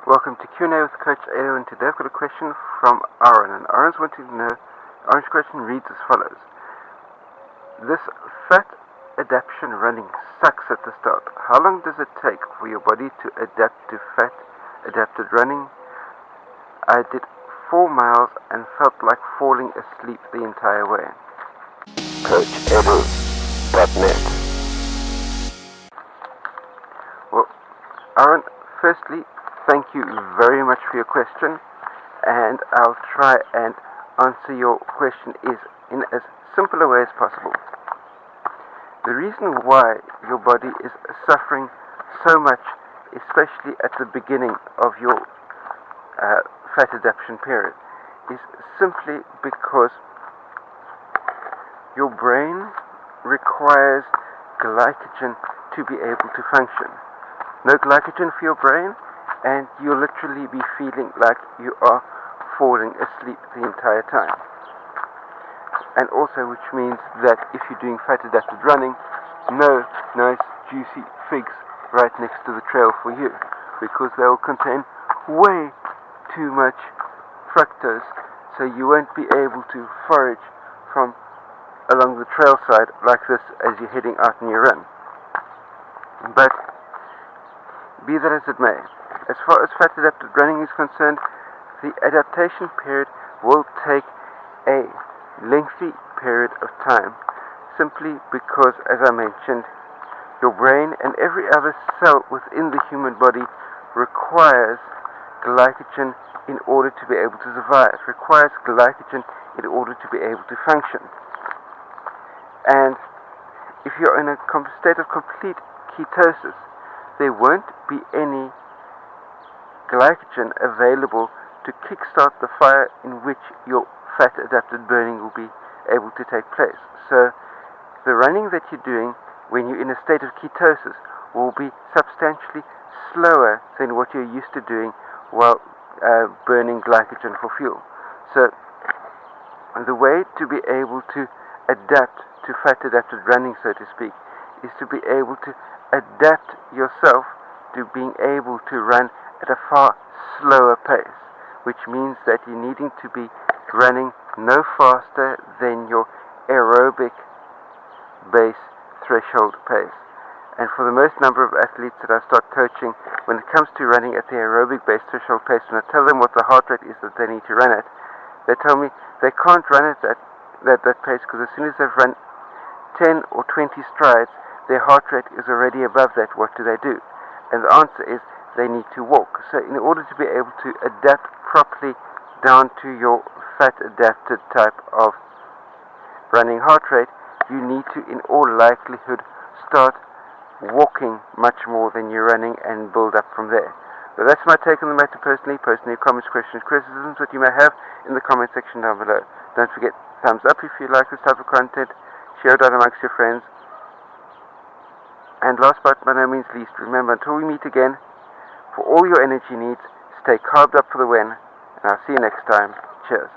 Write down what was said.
Welcome to Q&A with Coach Ado, and today I've got a question from Aaron. And Aaron's wanting to know, Aaron's question reads as follows. This fat adaptation running sucks at the start. How long does it take for your body to adapt to fat adapted running? I did 4 miles and felt like falling asleep the entire way. CoachEdu.net. Well, Aaron, firstly, thank you very much for your question, and I'll try and answer your question in as simple a way as possible. The reason why your body is suffering so much, especially at the beginning of your fat adaptation period, is simply because your brain requires glycogen to be able to function. No glycogen for your brain, and you'll literally be feeling like you are falling asleep the entire time. And also, which means that if you're doing fat adapted running, no nice juicy figs right next to the trail for you, because they will contain way too much fructose, so you won't be able to forage from along the trail side like this as you're heading out on your run. But be that as it may, as far as fat adapted running is concerned, the adaptation period will take a lengthy period of time, simply because, as I mentioned, your brain and every other cell within the human body requires glycogen in order to be able to survive, requires glycogen in order to be able to function. And if you're in a state of complete ketosis, there won't be any glycogen available to kickstart the fire in which your fat adapted burning will be able to take place. So the running that you're doing when you're in a state of ketosis will be substantially slower than what you're used to doing while burning glycogen for fuel. So the way to be able to adapt to fat adapted running, so to speak, is to be able to adapt yourself to being able to run at a far slower pace, which means that you're needing to be running no faster than your aerobic base threshold pace. And for the most number of athletes that I start coaching, when it comes to running at the aerobic base threshold pace, when I tell them what the heart rate is that they need to run at, they tell me they can't run at that pace, because as soon as they've run 10 or 20 strides, their heart rate is already above that. What do they do? And the answer is they need to walk. So in order to be able to adapt properly down to your fat adapted type of running heart rate, you need to, in all likelihood, start walking much more than you're running and build up from there. So that's my take on the matter personally. Post any comments, questions, criticisms that you may have in the comment section down below. Don't forget, thumbs up if you like this type of content. Share it out amongst your friends. And last but by no means least, remember, until we meet again, for all your energy needs, stay carved up for the win, and I'll see you next time. Cheers.